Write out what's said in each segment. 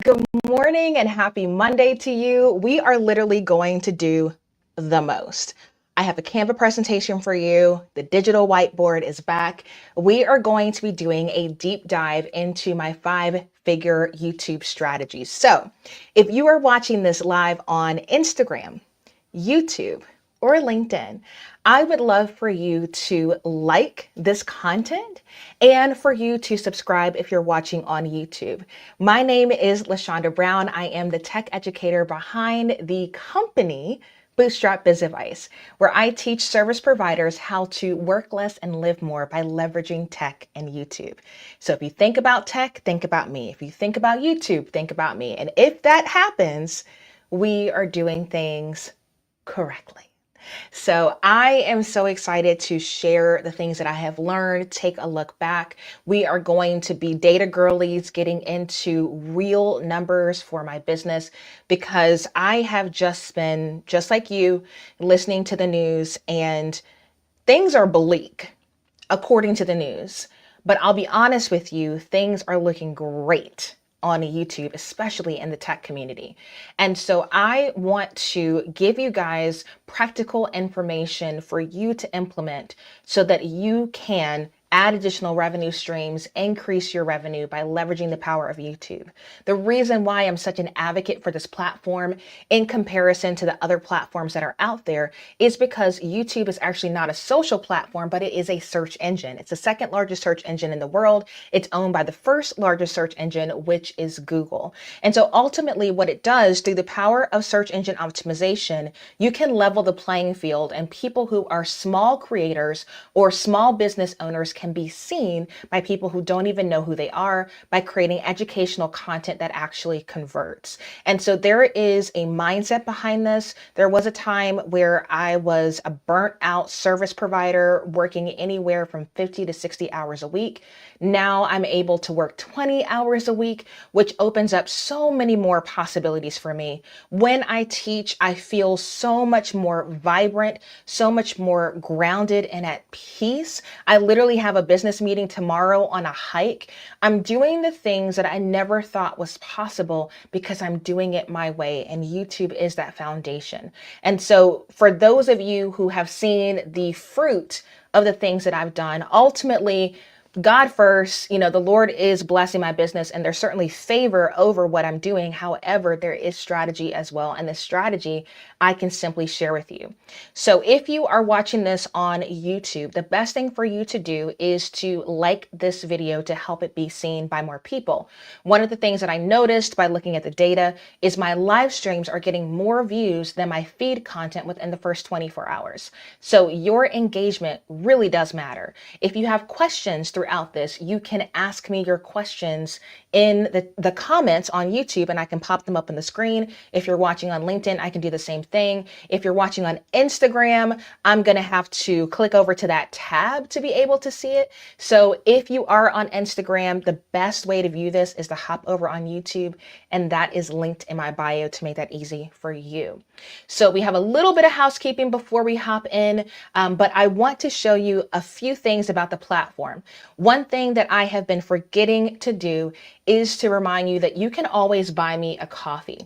Good morning and happy Monday to you. We are literally going to do the most. I have a Canva presentation for you. The digital whiteboard is back. We are going to be doing a deep dive into my 5-figure YouTube strategies. So if you are watching this live on Instagram, YouTube, or LinkedIn, I would love for you to like this content and for you to subscribe if you're watching on YouTube. My name is LaShonda Brown. I am the tech educator behind the company Bootstrap Biz Advice, where I teach service providers how to work less and live more by leveraging tech and YouTube. So if you think about tech, think about me. If you think about YouTube, think about me. And if that happens, we are doing things correctly. So I am so excited to share the things that I have learned, take a look back. We are going to be data girlies, getting into real numbers for my business, because I have just been, just like you, listening to the news, and things are bleak according to the news. But I'll be honest with you, things are looking great on YouTube, especially in the tech community. And so I want to give you guys practical information for you to implement so that you can add additional revenue streams, increase your revenue by leveraging the power of YouTube. The reason why I'm such an advocate for this platform in comparison to the other platforms that are out there is because YouTube is actually not a social platform, but it is a search engine. It's the second largest search engine in the world. It's owned by the first largest search engine, which is Google. And so ultimately what it does through the power of search engine optimization, you can level the playing field, and people who are small creators or small business owners can be seen by people who don't even know who they are by creating educational content that actually converts. And so there is a mindset behind this. There was a time where I was a burnt out service provider working anywhere from 50 to 60 hours a week. Now I'm able to work 20 hours a week, which opens up so many more possibilities for me. When I teach, I feel so much more vibrant, so much more grounded and at peace. I literally have a business meeting tomorrow on a hike. I'm doing the things that I never thought was possible because I'm doing it my way, and YouTube is that foundation. And so for those of you who have seen the fruit of the things that I've done, ultimately, God first, the Lord is blessing my business, and there's certainly favor over what I'm doing. However, there is strategy as well. And the strategy I can simply share with you. So if you are watching this on YouTube, the best thing for you to do is to like this video to help it be seen by more people. One of the things that I noticed by looking at the data is my live streams are getting more views than my feed content within the first 24 hours. So your engagement really does matter. If you have questions throughout this, you can ask me your questions in the comments on YouTube, and I can pop them up on the screen. If you're watching on LinkedIn, I can do the same thing. If you're watching on Instagram, I'm going to have to click over to that tab to be able to see it. So if you are on Instagram, the best way to view this is to hop over on YouTube, and that is linked in my bio to make that easy for you. So we have a little bit of housekeeping before we hop in, but I want to show you a few things about the platform. One thing that I have been forgetting to do is to remind you that you can always buy me a coffee.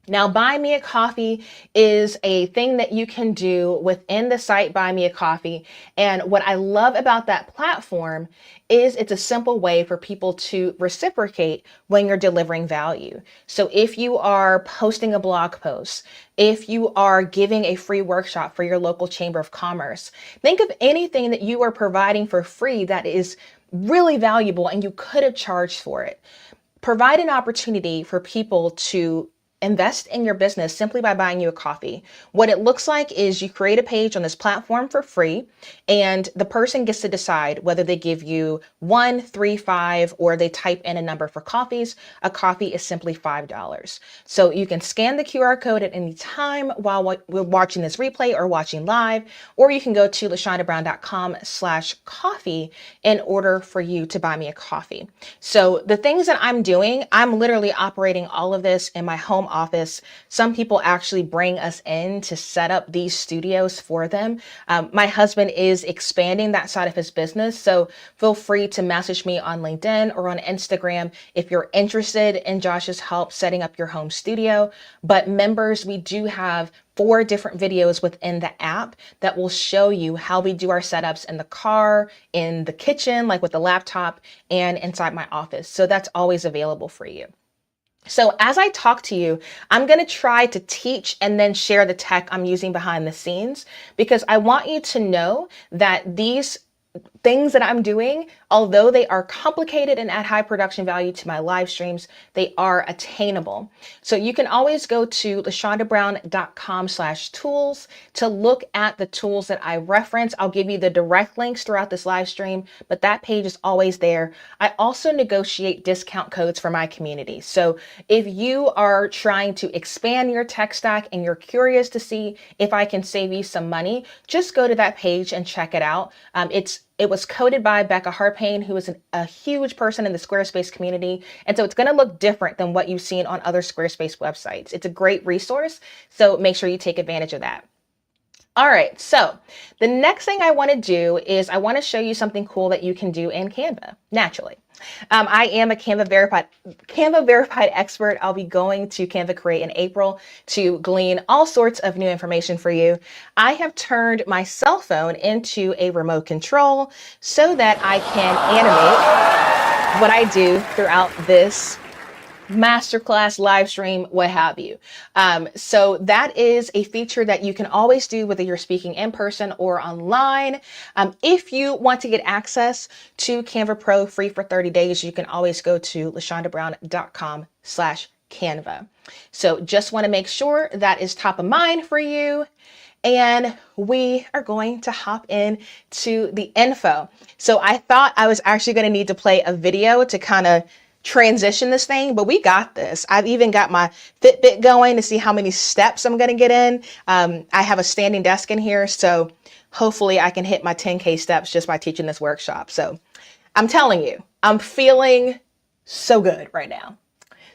Now, Buy Me a Coffee is a thing that you can do within the site Buy Me a Coffee. And what I love about that platform is it's a simple way for people to reciprocate when you're delivering value. So if you are posting a blog post, if you are giving a free workshop for your local chamber of commerce, think of anything that you are providing for free that is really valuable and you could have charged for it. Provide an opportunity for people to invest in your business simply by buying you a coffee. What it looks like is you create a page on this platform for free, and the person gets to decide whether they give you 1, 3, 5, or they type in a number for coffees. A coffee is simply $5. So you can scan the QR code at any time while we're watching this replay or watching live, or you can go to lashondabrown.com/coffee in order for you to buy me a coffee. So the things that I'm doing, I'm literally operating all of this in my home home office. Some people actually bring us in to set up these studios for them. My husband is expanding that side of his business, so feel free to message me on LinkedIn or on Instagram if you're interested in Josh's help setting up your home studio. But members, we do have 4 different videos within the app that will show you how we do our setups in the car, in the kitchen, like with the laptop, and inside my office. So that's always available for you. So as I talk to you, I'm going to try to teach and then share the tech I'm using behind the scenes, because I want you to know that these things that I'm doing, although they are complicated and add high production value to my live streams, they are attainable. So you can always go to lashondabrown.com/tools to look at the tools that I reference. I'll give you the direct links throughout this live stream, but that page is always there. I also negotiate discount codes for my community. So if you are trying to expand your tech stack and you're curious to see if I can save you some money, just go to that page and check it out. It was coded by Becca Harpain, who is a huge person in the Squarespace community. And so it's going to look different than what you've seen on other Squarespace websites. It's a great resource, so make sure you take advantage of that. All right, so the next thing I want to do is I want to show you something cool that you can do in Canva, naturally. I am a Canva verified expert. I'll be going to Canva Create in April to glean all sorts of new information for you. I have turned my cell phone into a remote control so that I can animate what I do throughout this masterclass, live stream, what have you. So that is a feature that you can always do whether you're speaking in person or online. If you want to get access to Canva Pro free for 30 days, you can always go to lashondabrown.com/Canva. So just want to make sure that is top of mind for you. And we are going to hop in to the info. So I thought I was actually going to need to play a video to kind of transition this thing, but we got this. I've even got my Fitbit going to see how many steps I'm going to get in. I have a standing desk in here, so hopefully I can hit my 10K steps just by teaching this workshop. So I'm telling you, I'm feeling so good right now.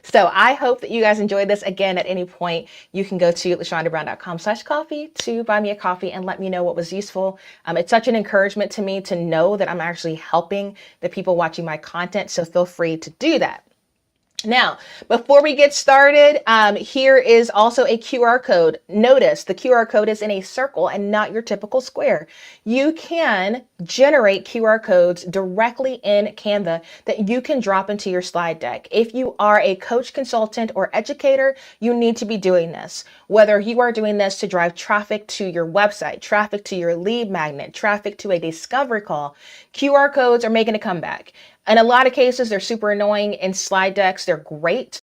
So I hope that you guys enjoyed this. Again, at any point, you can go to lashondabrown.com/coffee to buy me a coffee and let me know what was useful. It's such an encouragement to me to know that I'm actually helping the people watching my content. So feel free to do that. Now, before we get started, here is also a QR code. Notice the QR code is in a circle and not your typical square. You can generate QR codes directly in Canva that you can drop into your slide deck. If you are a coach, consultant, or educator, you need to be doing this. Whether you are doing this to drive traffic to your website, traffic to your lead magnet, traffic to a discovery call, QR codes are making a comeback. In a lot of cases, they're super annoying. In slide decks, they're great.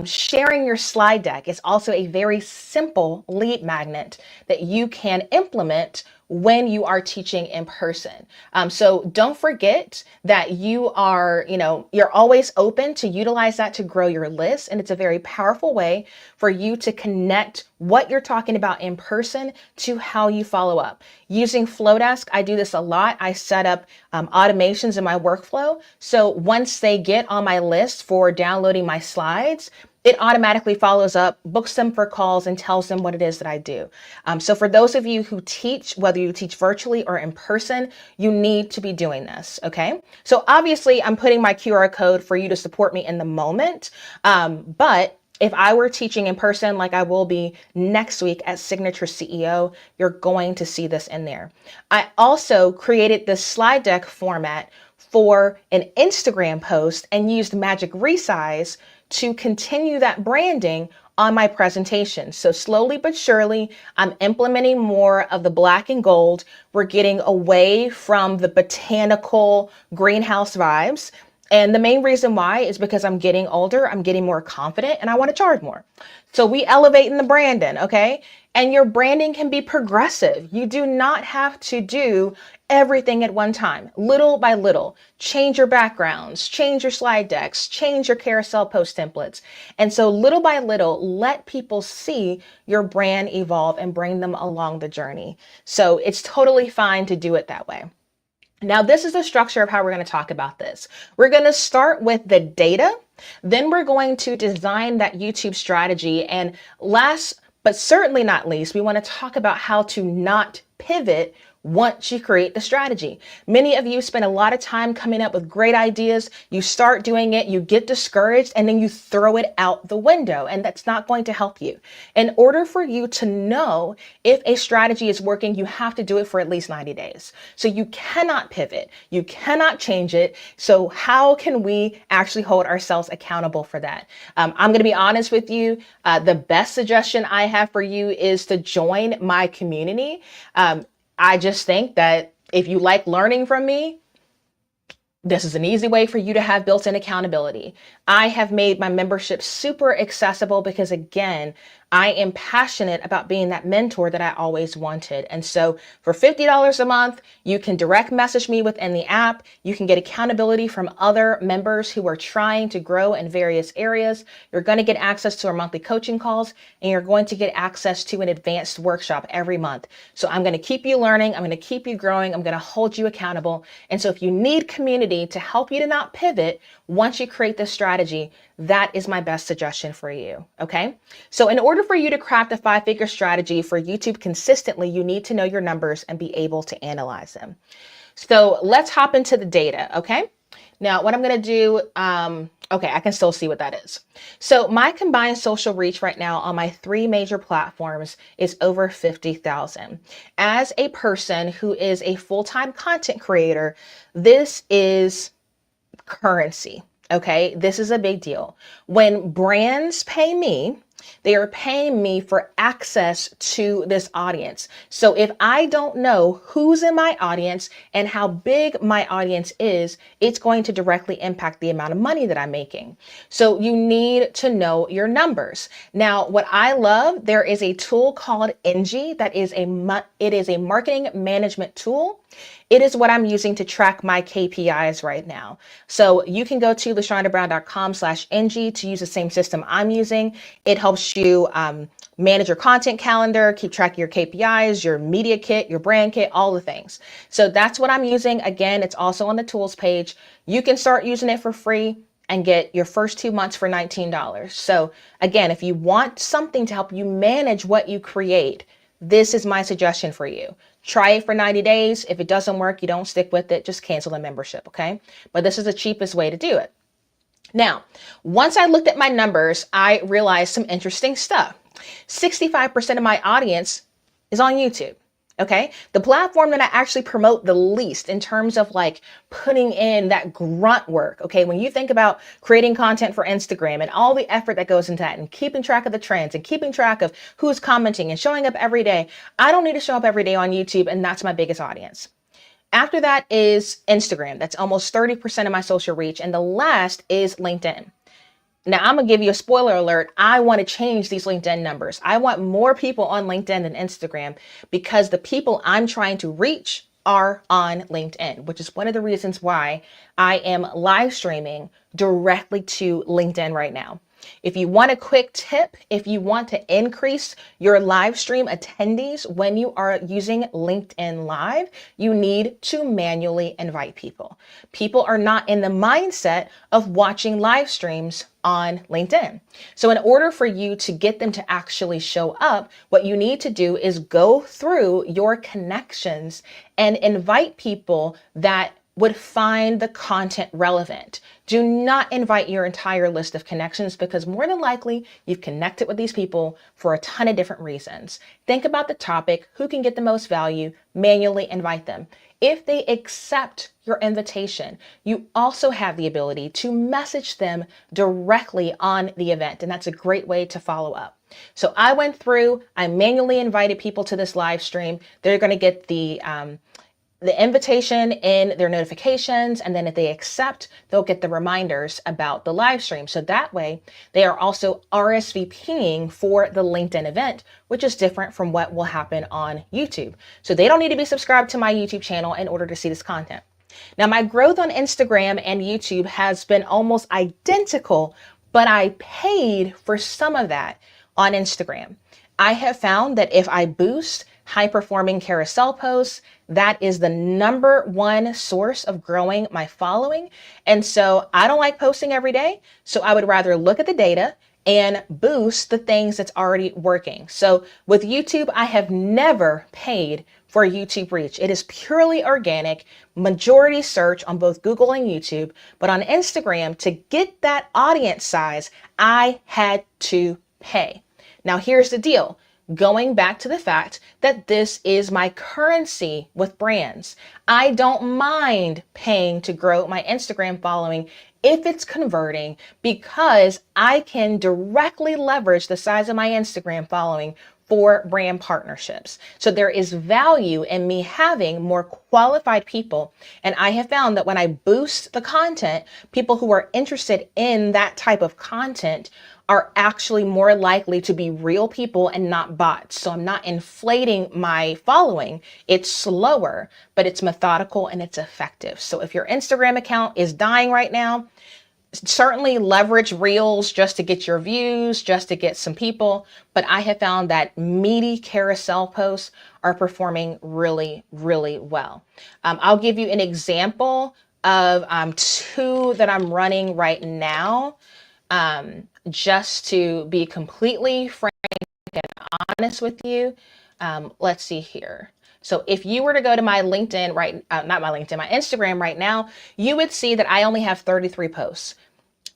Sharing your slide deck is also a very simple lead magnet that you can implement when you are teaching in person. So don't forget that you are, you're always open to utilize that to grow your list. And it's a very powerful way for you to connect what you're talking about in person to how you follow up. Using Flowdesk, I do this a lot. I set up automations in my workflow. So once they get on my list for downloading my slides, it automatically follows up, books them for calls, and tells them what it is that I do. So for those of you who teach, whether you teach virtually or in person, you need to be doing this, okay? So obviously, I'm putting my QR code for you to support me in the moment, but if I were teaching in person, like I will be next week at Signature CEO, you're going to see this in there. I also created this slide deck format for an Instagram post and used Magic Resize to continue that branding on my presentation. So slowly but surely, I'm implementing more of the black and gold. We're getting away from the botanical greenhouse vibes. And the main reason why is because I'm getting older, I'm getting more confident, and I want to charge more. So we elevate in the branding, okay? And your branding can be progressive. You do not have to do everything at one time. Little by little, change your backgrounds, change your slide decks, change your carousel post templates. And so little by little, let people see your brand evolve and bring them along the journey. So it's totally fine to do it that way. Now, this is the structure of how we're going to talk about this. We're going to start with the data, then we're going to design that YouTube strategy, and last but certainly not least, we want to talk about how to not pivot once you create the strategy. Many of you spend a lot of time coming up with great ideas. You start doing it, you get discouraged, and then you throw it out the window, and that's not going to help you. In order for you to know if a strategy is working, you have to do it for at least 90 days. So you cannot pivot, you cannot change it. So how can we actually hold ourselves accountable for that? I'm going to be honest with you. The best suggestion I have for you is to join my community. I just think that if you like learning from me, this is an easy way for you to have built-in accountability. I have made my membership super accessible because, again, I am passionate about being that mentor that I always wanted. And so for $50 a month, you can direct message me within the app. You can get accountability from other members who are trying to grow in various areas. You're going to get access to our monthly coaching calls, and you're going to get access to an advanced workshop every month. So I'm going to keep you learning. I'm going to keep you growing. I'm going to hold you accountable. And so if you need community to help you to not pivot once you create this strategy, that is my best suggestion for you. Okay. So in order for you to craft a 5-figure strategy for YouTube consistently, you need to know your numbers and be able to analyze them. So let's hop into the data. Okay. Now what I'm going to do, okay, I can still see what that is. So my combined social reach right now on my 3 major platforms is over 50,000. As a person who is a full-time content creator, this is currency. Okay, this is a big deal. When brands pay me, they are paying me for access to this audience. So if I don't know who's in my audience and how big my audience is, it's going to directly impact the amount of money that I'm making. So you need to know your numbers. Now, what I love, there is a tool called NG that is it is a marketing management tool. It is what I'm using to track my KPIs right now. So you can go to LaShondaBrown.com/NG to use the same system I'm using. It helps you manage your content calendar, keep track of your KPIs, your media kit, your brand kit, all the things. So that's what I'm using. Again, it's also on the tools page. You can start using it for free and get your first 2 months for $19. So again, if you want something to help you manage what you create, this is my suggestion for you. Try it for 90 days. If it doesn't work, you don't stick with it, just cancel the membership, okay? But this is the cheapest way to do it. Now, once I looked at my numbers, I realized some interesting stuff. 65% of my audience is on YouTube. Okay, the platform that I actually promote the least in terms of like putting in that grunt work. Okay, when you think about creating content for Instagram and all the effort that goes into that and keeping track of the trends and keeping track of who's commenting and showing up every day, I don't need to show up every day on YouTube, and that's my biggest audience. After that is Instagram. That's almost 30% of my social reach. And the last is LinkedIn. Now, I'm going to give you a spoiler alert. I want to change these LinkedIn numbers. I want more people on LinkedIn than Instagram because the people I'm trying to reach are on LinkedIn, which is one of the reasons why I am live streaming directly to LinkedIn right now. If you want a quick tip, if you want to increase your live stream attendees when you are using LinkedIn Live, you need to manually invite people. People are not in the mindset of watching live streams on LinkedIn. So in order for you to get them to actually show up, what you need to do is go through your connections and invite people that would find the content relevant. Do not invite your entire list of connections because more than likely you've connected with these people for a ton of different reasons. Think about the topic, who can get the most value, manually invite them. If they accept your invitation, you also have the ability to message them directly on the event, and that's a great way to follow up. So I went through, I manually invited people to this live stream. They're going to get the invitation in their notifications, and then if they accept, they'll get the reminders about the live stream. So that way they are also RSVPing for the LinkedIn event, which is different from what will happen on YouTube. So they don't need to be subscribed to my YouTube channel in order to see this content. Now, my growth on Instagram and YouTube has been almost identical, but I paid for some of that on Instagram. I have found that if I boost high performing carousel posts, That is the number one source of growing my following. And so I don't like posting every day. So I would rather look at the data and boost the things that's already working. So with YouTube, I have never paid for YouTube reach. It is purely organic, majority search on both Google and YouTube. But on Instagram, to get that audience size, I had to pay. Now, here's the deal. Going back to the fact that this is my currency with brands. I don't mind paying to grow my Instagram following if it's converting, because I can directly leverage the size of my Instagram following for brand partnerships. So there is value in me having more qualified people. And I have found that when I boost the content, people who are interested in that type of content are actually more likely to be real people and not bots. So I'm not inflating my following. It's slower, but it's methodical and it's effective. So if your Instagram account is dying right now, certainly leverage reels just to get your views, just to get some people. But I have found that meaty carousel posts are performing really, really well. I'll give you an example of two that I'm running right now. Just to be completely frank and honest with you, let's see here. So if you were to go to my LinkedIn, my Instagram right now, you would see that I only have 33 posts.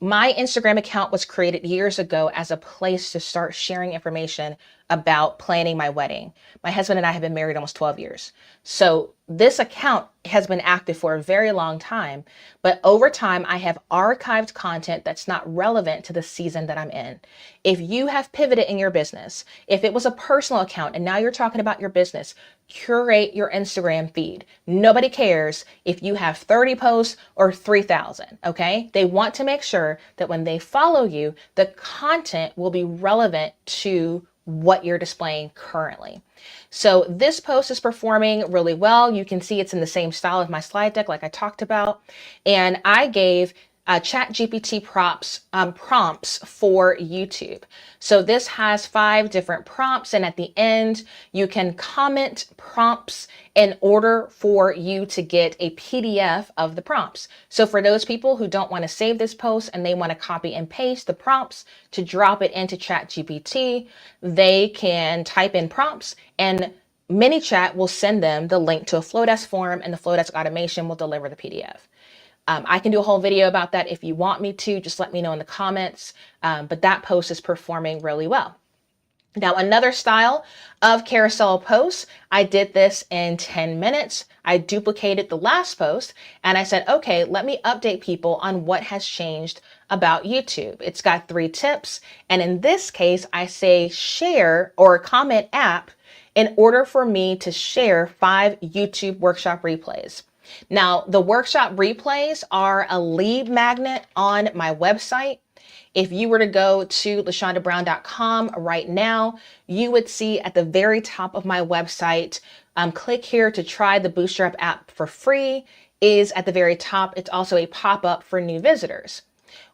My Instagram account was created years ago as a place to start sharing information about planning my wedding. My husband and I have been married almost 12 years. So this account has been active for a very long time, but over time I have archived content that's not relevant to the season that I'm in. If you have pivoted in your business, if it was a personal account and now you're talking about your business, curate your Instagram feed. Nobody cares if you have 30 posts or 3,000, okay? They want to make sure that when they follow you, the content will be relevant to what you're displaying currently. So this post is performing really well. You can see it's in the same style of my slide deck like I talked about. And I gave ChatGPT prompts for YouTube. So this has 5 different prompts, and at the end, you can comment prompts in order for you to get a PDF of the prompts. So for those people who don't want to save this post and they want to copy and paste the prompts to drop it into ChatGPT, they can type in prompts and ManyChat will send them the link to a Flowdesk form, and the Flowdesk automation will deliver the PDF. I can do a whole video about that if you want me to. Just let me know in the comments. But that post is performing really well. Now, another style of carousel posts, I did this in 10 minutes. I duplicated the last post and I said, okay, let me update people on what has changed about YouTube. It's got 3 tips. And in this case, I say share or comment app in order for me to share 5 YouTube workshop replays. Now, the workshop replays are a lead magnet on my website. If you were to go to LaShondaBrown.com right now, you would see at the very top of my website, click here to try the Bootstrap app for free is at the very top. It's also a pop-up for new visitors.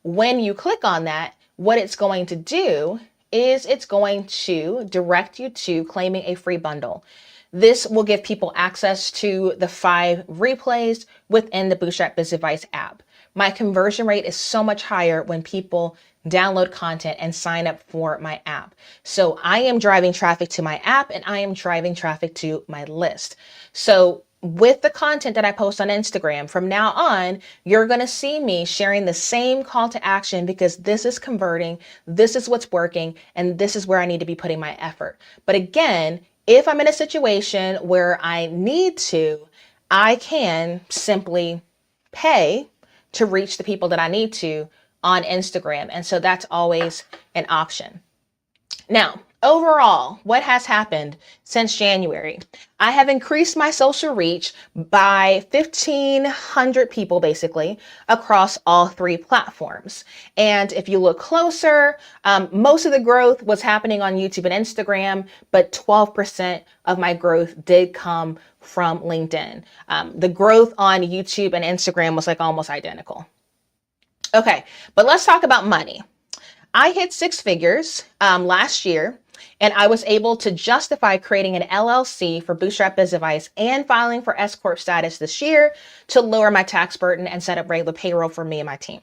When you click on that, what it's going to do is it's going to direct you to claiming a free bundle. This will give people access to the 5 replays within the Bootstrap Biz Advice app. My conversion rate is so much higher when people download content and sign up for my app. So I am driving traffic to my app and I am driving traffic to my list. So with the content that I post on Instagram, from now on, you're going to see me sharing the same call to action because this is converting, this is what's working, and this is where I need to be putting my effort. But again, if I'm in a situation where I need to, I can simply pay to reach the people that I need to on Instagram. And so that's always an option. Now, overall, what has happened since January? I have increased my social reach by 1,500 people basically across all 3 platforms. And if you look closer, most of the growth was happening on YouTube and Instagram, but 12% of my growth did come from LinkedIn. The growth on YouTube and Instagram was like almost identical. Okay, but let's talk about money. I hit 6 figures last year, And I was able to justify creating an LLC for Bootstrap Biz Advice and filing for S Corp status this year to lower my tax burden and set up regular payroll for me and my team.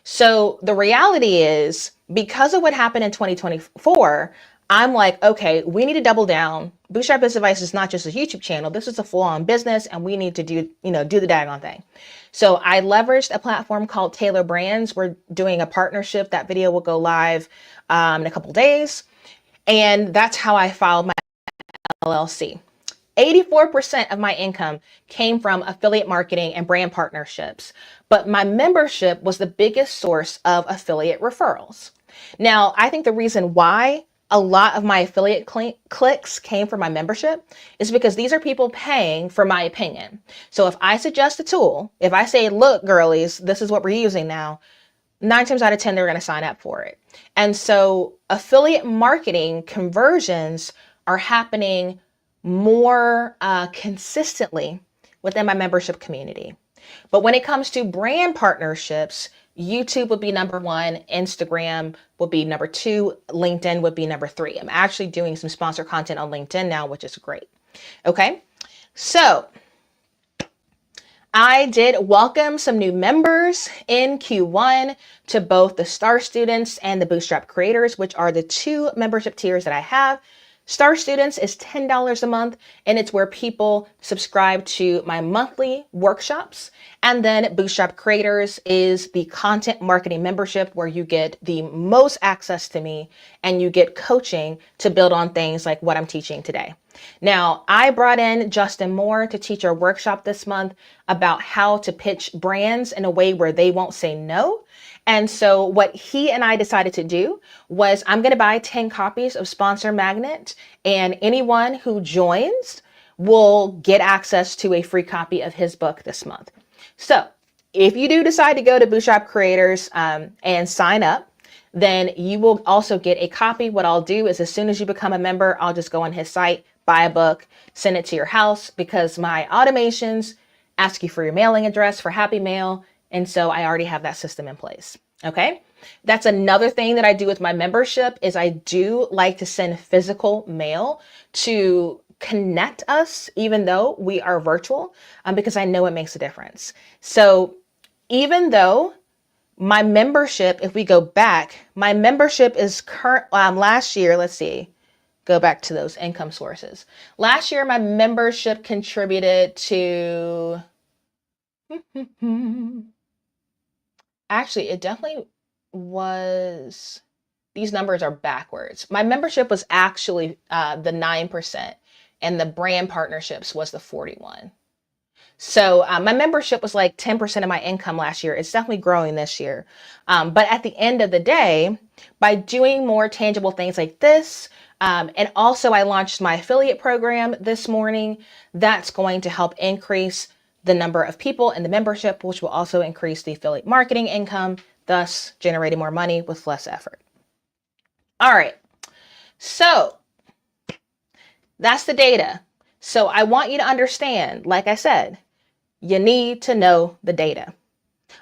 So the reality is, because of what happened in 2024, I'm like, okay, we need to double down. Bootstrap Biz Advice is not just a YouTube channel. This is a full-on business, and we need to do the daggone thing. So I leveraged a platform called Taylor Brands. We're doing a partnership. That video will go live in a couple days. And that's how I filed my LLC. 84% of my income came from affiliate marketing and brand partnerships, but my membership was the biggest source of affiliate referrals. Now, I think the reason why a lot of my affiliate clicks came from my membership is because these are people paying for my opinion. So if I suggest a tool, if I say, look, girlies, this is what we're using now, 9 times out of 10, they're going to sign up for it. And so affiliate marketing conversions are happening more consistently within my membership community. But when it comes to brand partnerships, YouTube would be number 1, Instagram would be number 2, LinkedIn would be number 3. I'm actually doing some sponsor content on LinkedIn now, which is great. Okay, so I did welcome some new members in Q1 to both the Star Students and the Bootstrap Creators, which are the 2 membership tiers that I have. Star Students is $10 a month, and it's where people subscribe to my monthly workshops. And then Bootstrap Creators is the content marketing membership where you get the most access to me and you get coaching to build on things like what I'm teaching today. Now, I brought in Justin Moore to teach our workshop this month about how to pitch brands in a way where they won't say no. And so what he and I decided to do was I'm going to buy 10 copies of Sponsor Magnet, and anyone who joins will get access to a free copy of his book this month. So if you do decide to go to Bootstrap Creators and sign up, then you will also get a copy. What I'll do is as soon as you become a member, I'll just go on his site, buy a book, send it to your house, because my automations ask you for your mailing address for Happy Mail. And so I already have that system in place. Okay. That's another thing that I do with my membership is I do like to send physical mail to connect us, even though we are virtual, because I know it makes a difference. So even though my membership, if we go back, my membership is last year, let's see, go back to those income sources. Last year, my membership contributed to, actually, it definitely was, these numbers are backwards. My membership was actually the 9%, and the brand partnerships was the 41. So my membership was like 10% of my income last year. It's definitely growing this year. But at the end of the day, by doing more tangible things like this, and also I launched my affiliate program this morning, that's going to help increase the number of people in the membership, which will also increase the affiliate marketing income, thus generating more money with less effort. All right, so that's the data. So I want you to understand, like I said, you need to know the data.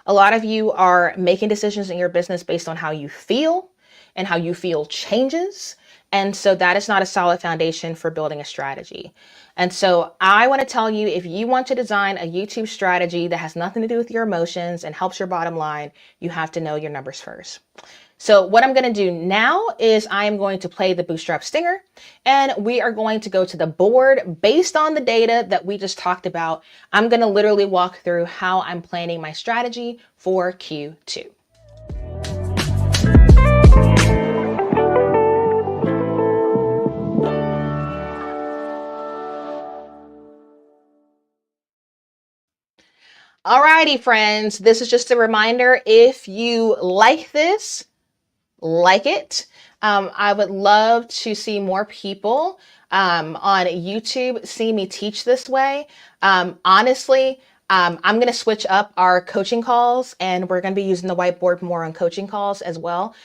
A lot of you are making decisions in your business based on how you feel, and how you feel changes. And so that is not a solid foundation for building a strategy. And so I want to tell you, if you want to design a YouTube strategy that has nothing to do with your emotions and helps your bottom line, you have to know your numbers first. So what I'm going to do now is I am going to play the Bootstrap Stinger, and we are going to go to the board based on the data that we just talked about. I'm going to literally walk through how I'm planning my strategy for Q2. Alrighty, friends, this is just a reminder. If you like this, like it. I would love to see more people on YouTube see me teach this way. Honestly, I'm going to switch up our coaching calls, and we're going to be using the whiteboard more on coaching calls as well.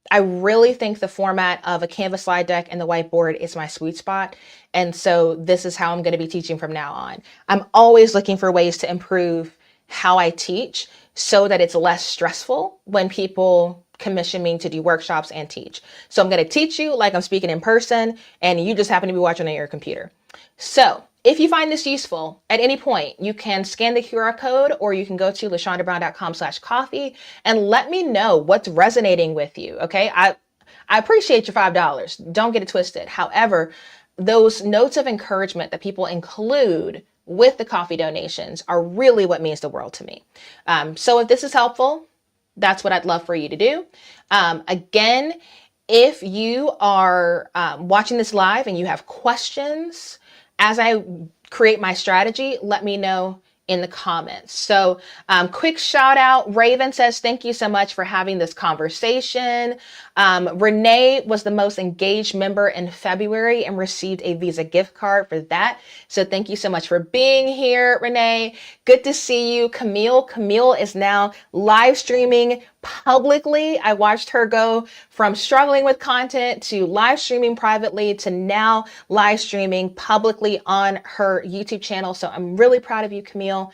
I really think the format of a Canvas slide deck and the whiteboard is my sweet spot. And so this is how I'm going to be teaching from now on. I'm always looking for ways to improve how I teach so that it's less stressful when people commission me to do workshops and teach. So I'm going to teach you like I'm speaking in person, and you just happen to be watching on your computer. So if you find this useful at any point, you can scan the QR code, or you can go to lashondabrown.com/coffee and let me know what's resonating with you. Okay. I appreciate your $5. Don't get it twisted. However, those notes of encouragement that people include with the coffee donations are really what means the world to me. So if this is helpful, that's what I'd love for you to do. Again, if you are watching this live and you have questions as I create my strategy, let me know in the comments. So quick shout out. Raven says, thank you so much for having this conversation. Renee was the most engaged member in February and received a Visa gift card for that. So thank you so much for being here, Renee. Good to see you. Camille is now live streaming publicly. I watched her go from struggling with content to live streaming privately to now live streaming publicly on her YouTube channel. So I'm really proud of you, Camille.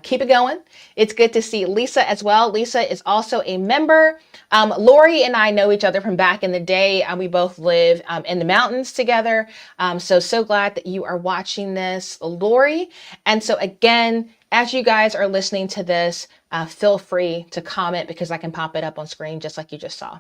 Keep it going. It's good to see Lisa as well. Lisa is also a member. Lori and I know each other from back in the day. We both live in the mountains together. So glad that you are watching this, Lori. And so again, as you guys are listening to this, feel free to comment because I can pop it up on screen just like you just saw.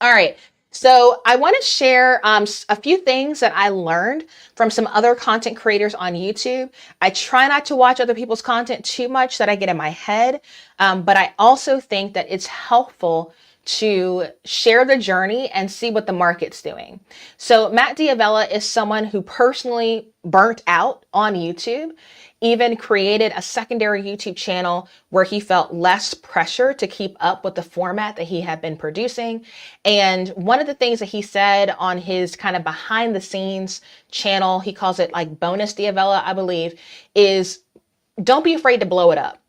All right. So I want to share a few things that I learned from some other content creators on YouTube. I try not to watch other people's content too much that I get in my head, but I also think that it's helpful to share the journey and see what the market's doing. So Matt D'Avella is someone who personally burnt out on YouTube, even created a secondary YouTube channel where he felt less pressure to keep up with the format that he had been producing. And one of the things that he said on his kind of behind the scenes channel, he calls it like Bonus D'Avella, I believe, is don't be afraid to blow it up.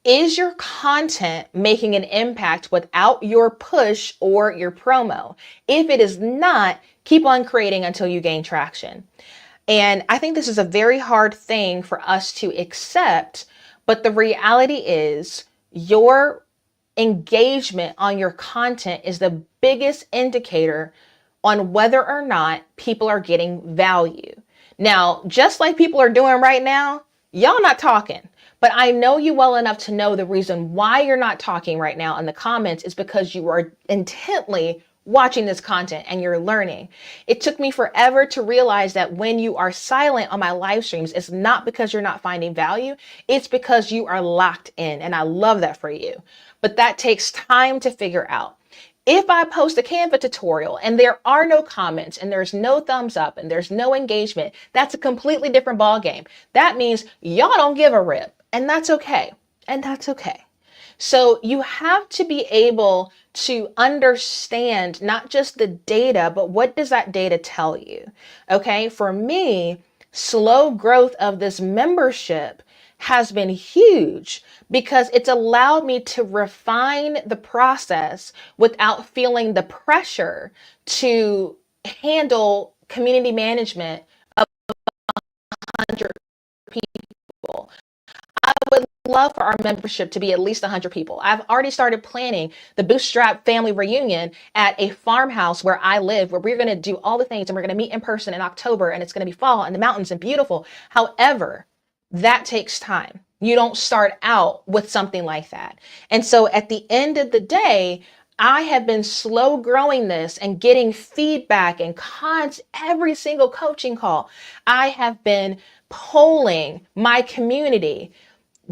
Is your content making an impact without your push or your promo? If it is not, keep on creating until you gain traction. And I think this is a very hard thing for us to accept, but the reality is your engagement on your content is the biggest indicator on whether or not people are getting value. Now, just like people are doing right now, y'all not talking. But I know you well enough to know the reason why you're not talking right now in the comments is because you are intently watching this content and you're learning. It took me forever to realize that when you are silent on my live streams, it's not because you're not finding value. It's because you are locked in. And I love that for you. But that takes time to figure out. If I post a Canva tutorial and there are no comments and there's no thumbs up and there's no engagement, that's a completely different ballgame. That means y'all don't give a rip. And that's okay. And that's okay. So you have to be able to understand not just the data, but what does that data tell you? Okay. For me, slow growth of this membership has been huge because it's allowed me to refine the process without feeling the pressure to handle community management of 100 people. I would love for our membership to be at least 100 people. I've already started planning the Bootstrap family reunion at a farmhouse where I live, where we're going to do all the things and we're going to meet in person in October and it's going to be fall in the mountains and beautiful. However, that takes time. You don't start out with something like that. And so at the end of the day, I have been slow growing this and getting feedback and every single coaching call. I have been polling my community.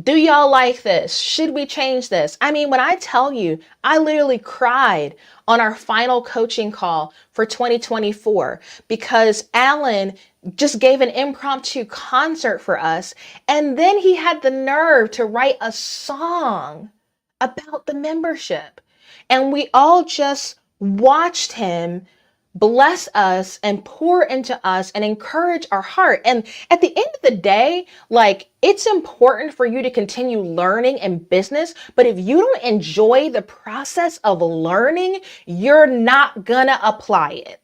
Do y'all like this? Should we change this? I mean, when I tell you, I literally cried on our final coaching call for 2024 because Alan just gave an impromptu concert for us. And then he had the nerve to write a song about the membership. And we all just watched him bless us and pour into us and encourage our heart. And at the end of the day, like, it's important for you to continue learning in business, but if you don't enjoy the process of learning, you're not gonna apply it.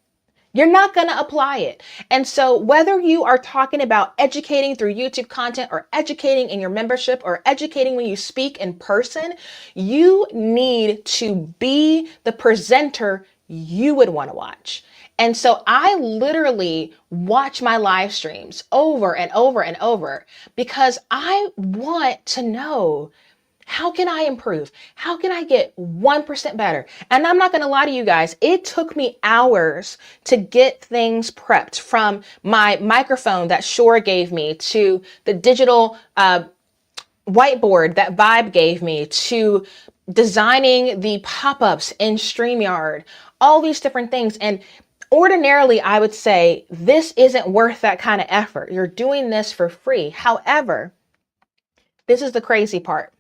You're not going to apply it. And so whether you are talking about educating through YouTube content or educating in your membership or educating when you speak in person, you need to be the presenter you would want to watch. And so I literally watch my live streams over and over and over because I want to know, how can I improve? How can I get 1% better? And I'm not going to lie to you guys. It took me hours to get things prepped, from my microphone that Shore gave me to the digital whiteboard that Vibe gave me to designing the pop-ups in StreamYard, all these different things. And ordinarily, I would say this isn't worth that kind of effort. You're doing this for free. However, this is the crazy part.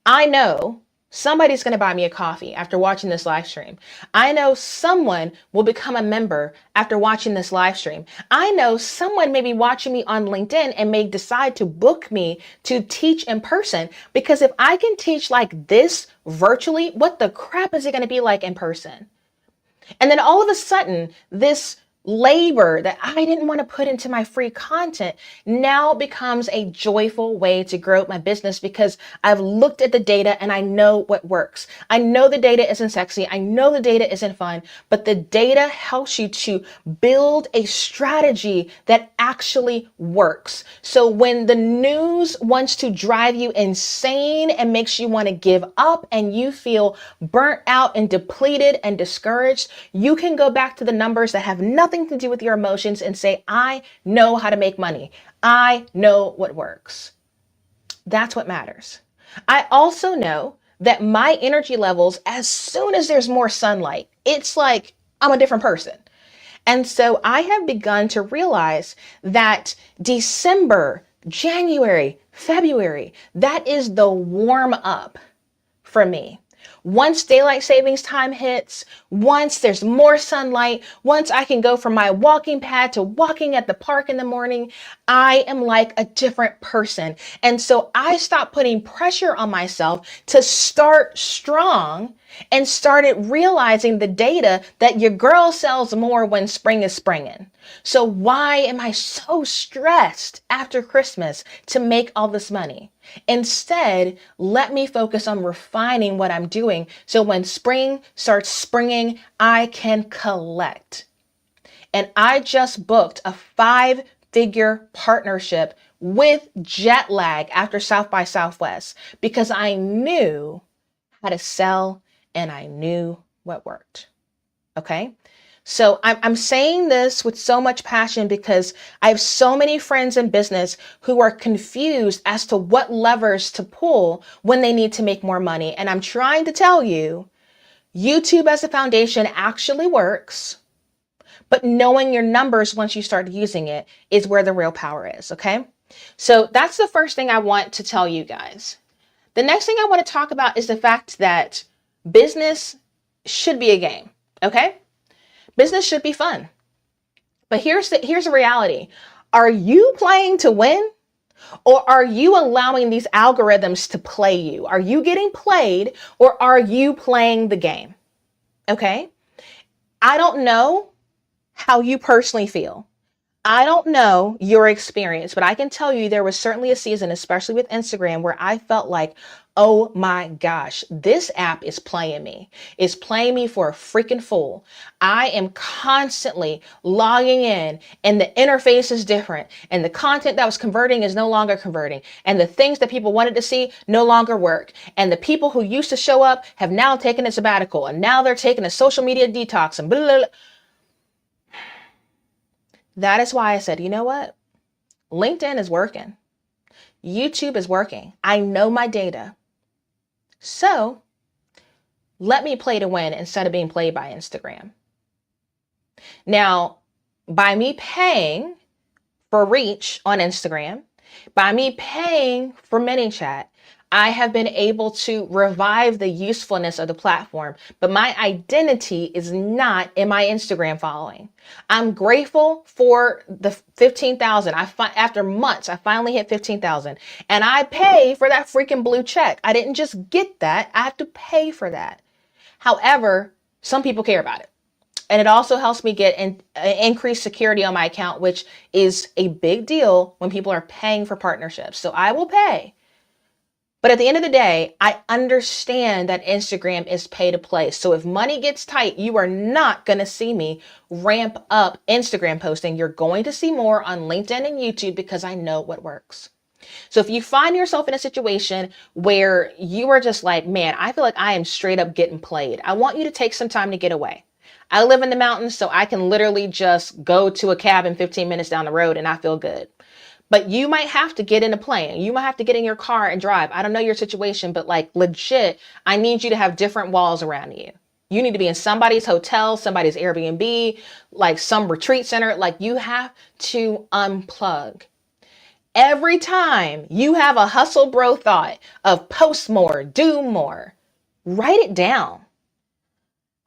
I know somebody's going to buy me a coffee after watching this live stream. I know someone will become a member after watching this live stream. I know someone may be watching me on LinkedIn and may decide to book me to teach in person, because if I can teach like this virtually, what the crap is it going to be like in person? And then all of a sudden, this labor that I didn't want to put into my free content now becomes a joyful way to grow my business, because I've looked at the data and I know what works. I know the data isn't sexy. I know the data isn't fun, but the data helps you to build a strategy that actually works. So when the news wants to drive you insane and makes you want to give up and you feel burnt out and depleted and discouraged, you can go back to the numbers that have nothing to do with your emotions and say, I know how to make money. I know what works. That's what matters. I also know that my energy levels, as soon as there's more sunlight, it's like I'm a different person. And so I have begun to realize that December, January, February, that is the warm up for me. Once daylight savings time hits, once there's more sunlight, once I can go from my walking pad to walking at the park in the morning, I am like a different person. And so I stopped putting pressure on myself to start strong and started realizing the data that your girl sells more when spring is springing. So why am I so stressed after Christmas to make all this money? Instead, let me focus on refining what I'm doing so when spring starts springing, I can collect. And I just booked a 5-figure partnership with jet lag after South by Southwest because I knew how to sell and I knew what worked. Okay. So I'm saying this with so much passion because I have so many friends in business who are confused as to what levers to pull when they need to make more money. And I'm trying to tell you, YouTube as a foundation actually works, but knowing your numbers once you start using it is where the real power is. Okay. So that's the first thing I want to tell you guys. The next thing I want to talk about is the fact that business should be a game. Okay. Business should be fun. But here's the reality. Are you playing to win, or are you allowing these algorithms to play you? Are you getting played, or are you playing the game? Okay. I don't know how you personally feel. I don't know your experience, but I can tell you there was certainly a season, especially with Instagram, where I felt like, oh my gosh, this app is playing me. It's playing me for a freaking fool. I am constantly logging in and the interface is different and the content that was converting is no longer converting and the things that people wanted to see no longer work. And the people who used to show up have now taken a sabbatical and now they're taking a social media detox and blah, blah, blah. That is why I said, you know what? LinkedIn is working. YouTube is working. I know my data. So let me play to win instead of being played by Instagram. Now, by me paying for reach on Instagram, by me paying for ManyChat, I have been able to revive the usefulness of the platform, but my identity is not in my Instagram following. I'm grateful for the 15,000. After months, I finally hit 15,000 and I pay for that freaking blue check. I didn't just get that. I have to pay for that. However, some people care about it. And it also helps me get increased security on my account, which is a big deal when people are paying for partnerships. So I will pay. But at the end of the day, I understand that Instagram is pay to play. So if money gets tight, you are not going to see me ramp up Instagram posting. You're going to see more on LinkedIn and YouTube because I know what works. So if you find yourself in a situation where you are just like, man, I feel like I am straight up getting played, I want you to take some time to get away. I live in the mountains, so I can literally just go to a cabin 15 minutes down the road and I feel good. But you might have to get in a plane. You might have to get in your car and drive. I don't know your situation, but like legit, I need you to have different walls around you. You need to be in somebody's hotel, somebody's Airbnb, like some retreat center. Like you have to unplug. Every time you have a hustle bro thought of post more, do more, write it down.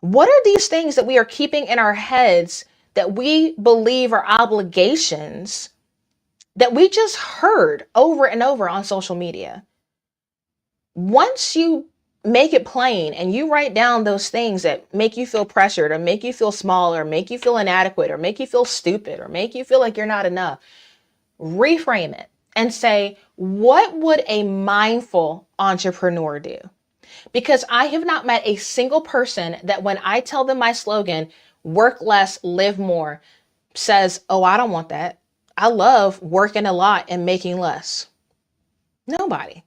What are these things that we are keeping in our heads that we believe are obligations that we just heard over and over on social media? Once you make it plain and you write down those things that make you feel pressured or make you feel small or make you feel inadequate or make you feel stupid or make you feel like you're not enough, reframe it and say, what would a mindful entrepreneur do? Because I have not met a single person that when I tell them my slogan, work less, live more, says, oh, I don't want that. I love working a lot and making less. Nobody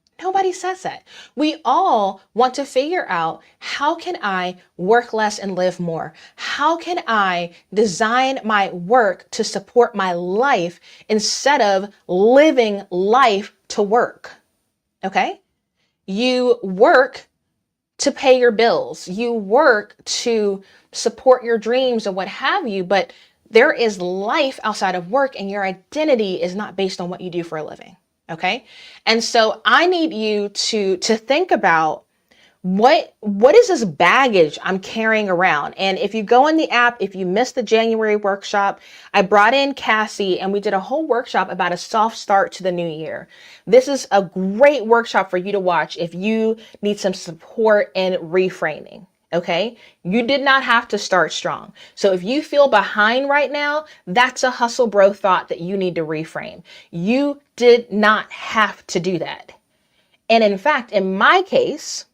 says that. We all want to figure out, how can I work less and live more? How can I design my work to support my life instead of living life to work? Okay? You work to pay your bills. You work to support your dreams and what have you, but there is life outside of work and your identity is not based on what you do for a living. Okay. And so I need you to think about what is this baggage I'm carrying around? And if you go in the app, if you missed the January workshop, I brought in Cassie and we did a whole workshop about a soft start to the new year. This is a great workshop for you to watch if you need some support in reframing. Okay. You did not have to start strong. So if you feel behind right now, that's a hustle bro thought that you need to reframe. You did not have to do that. And in fact, in my case,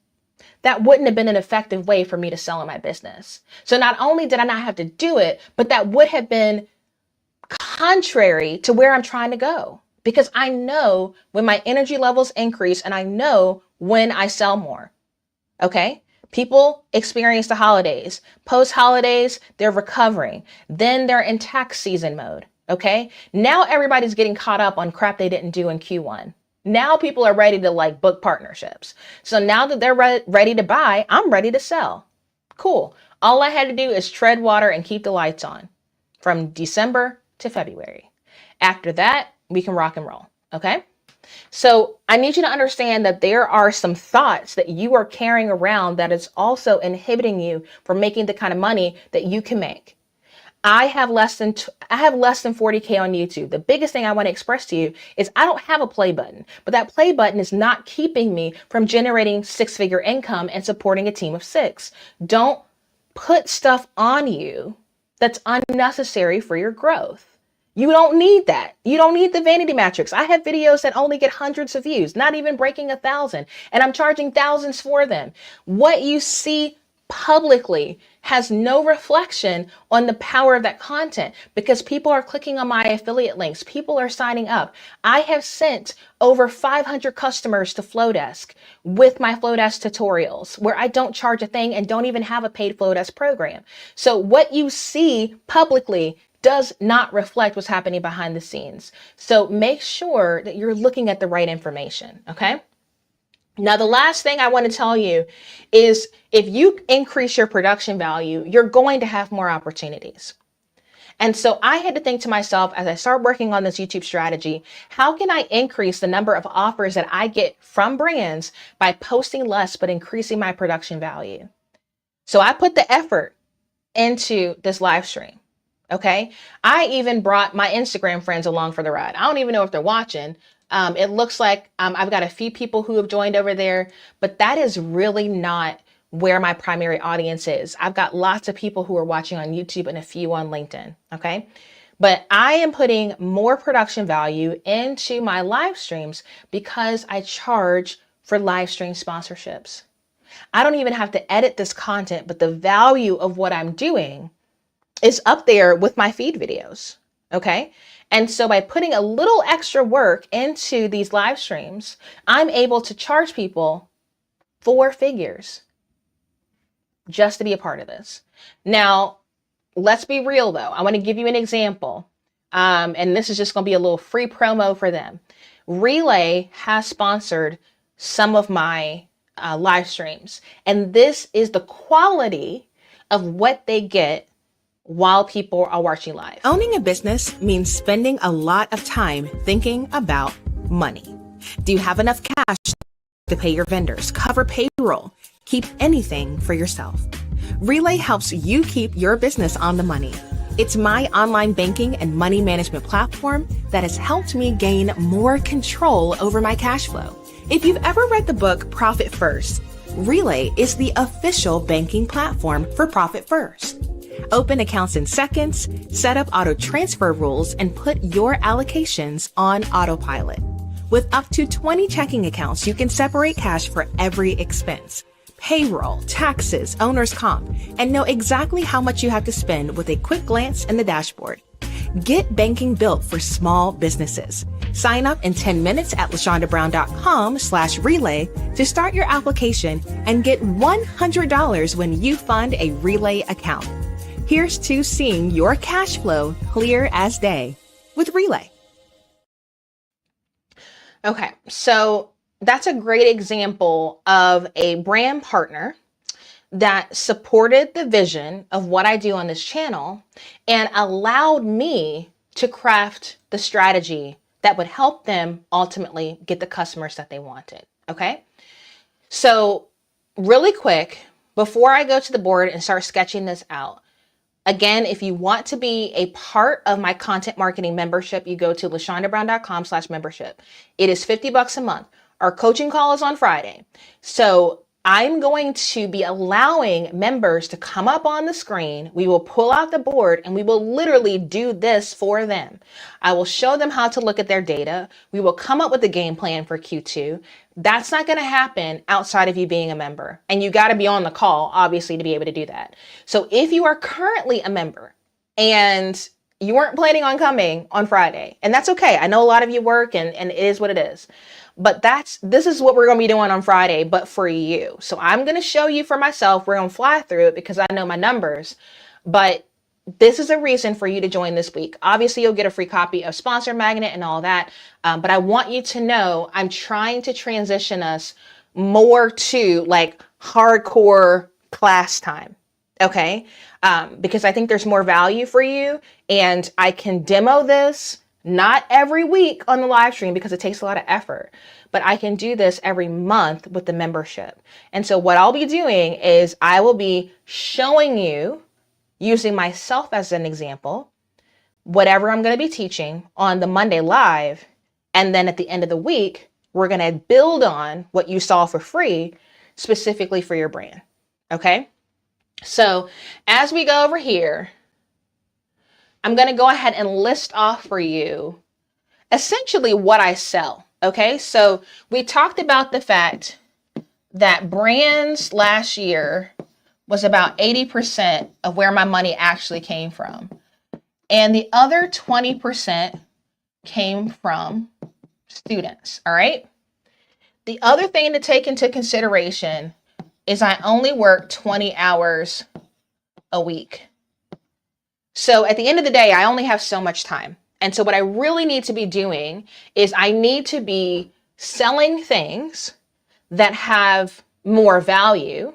that wouldn't have been an effective way for me to sell in my business. So not only did I not have to do it, but that would have been contrary to where I'm trying to go, because I know when my energy levels increase and I know when I sell more. Okay. People experience the holidays. Post holidays, they're recovering. Then they're in tax season mode. Okay. Now everybody's getting caught up on crap they didn't do in Q1. Now people are ready to like book partnerships. So now that they're ready to buy, I'm ready to sell. Cool. All I had to do is tread water and keep the lights on from December to February. After that, we can rock and roll. Okay. So I need you to understand that there are some thoughts that you are carrying around that is also inhibiting you from making the kind of money that you can make. I have less than 40K on YouTube. The biggest thing I want to express to you is I don't have a play button, but that play button is not keeping me from generating six-figure income and supporting a team of 6. Don't put stuff on you that's unnecessary for your growth. You don't need that. You don't need the vanity metrics. I have videos that only get hundreds of views, not even breaking 1,000, and I'm charging thousands for them. What you see publicly has no reflection on the power of that content because people are clicking on my affiliate links. People are signing up. I have sent over 500 customers to Flowdesk with my Flowdesk tutorials where I don't charge a thing and don't even have a paid Flowdesk program. So what you see publicly does not reflect what's happening behind the scenes. So make sure that you're looking at the right information. Okay. Now, the last thing I want to tell you is if you increase your production value, you're going to have more opportunities. And so I had to think to myself as I started working on this YouTube strategy, how can I increase the number of offers that I get from brands by posting less, but increasing my production value? So I put the effort into this live stream. Okay. I even brought my Instagram friends along for the ride. I don't even know if they're watching. It looks like I've got a few people who have joined over there, but that is really not where my primary audience is. I've got lots of people who are watching on YouTube and a few on LinkedIn, okay? But I am putting more production value into my live streams because I charge for live stream sponsorships. I don't even have to edit this content, but the value of what I'm doing is up there with my feed videos, okay? And so by putting a little extra work into these live streams, I'm able to charge people 4 figures just to be a part of this. Now, let's be real though. I want to give you an example. And this is just going to be a little free promo for them. Relay has sponsored some of my live streams, and this is the quality of what they get while people are watching live. Owning a business means spending a lot of time thinking about money. Do you have enough cash to pay your vendors, cover payroll, keep anything for yourself? Relay helps you keep your business on the money. It's my online banking and money management platform that has helped me gain more control over my cash flow. If you've ever read the book Profit First, Relay is the official banking platform for Profit First. Open accounts in seconds, set up auto transfer rules, and put your allocations on autopilot. With up to 20 checking accounts, you can separate cash for every expense, payroll, taxes, owner's comp, and know exactly how much you have to spend with a quick glance in the dashboard. Get banking built for small businesses. Sign up in 10 minutes at lashondabrown.com/relay to start your application and get $100 when you fund a Relay account. Here's to seeing your cash flow clear as day with Relay. Okay, so that's a great example of a brand partner that supported the vision of what I do on this channel and allowed me to craft the strategy that would help them ultimately get the customers that they wanted. Okay, so really quick, before I go to the board and start sketching this out, again, if you want to be a part of my content marketing membership, you go to lashondabrown.com/membership. It is $50 a month. Our coaching call is on Friday. So I'm going to be allowing members to come up on the screen. We will pull out the board and we will literally do this for them. I will show them how to look at their data. We will come up with a game plan for Q2. That's not going to happen outside of you being a member. And you got to be on the call, obviously, to be able to do that. So if you are currently a member and you weren't planning on coming on Friday, and that's okay. I know a lot of you work and it is what it is. But this is what we're going to be doing on Friday, but for you. So I'm going to show you for myself. We're going to fly through it because I know my numbers, but this is a reason for you to join this week. Obviously, you'll get a free copy of Sponsor Magnet and all that. But I want you to know I'm trying to transition us more to like hardcore class time. Okay. Because I think there's more value for you, and I can demo this not every week on the live stream because it takes a lot of effort, but I can do this every month with the membership. And so what I'll be doing is I will be showing you, using myself as an example, whatever I'm going to be teaching on the Monday live. And then at the end of the week, we're going to build on what you saw for free, specifically for your brand. Okay. So as we go over here, I'm going to go ahead and list off for you essentially what I sell. Okay, so we talked about the fact that brands last year was about 80% of where my money actually came from. And the other 20% came from students. All right. The other thing to take into consideration is I only work 20 hours a week. So at the end of the day, I only have so much time. And so what I really need to be doing is I need to be selling things that have more value,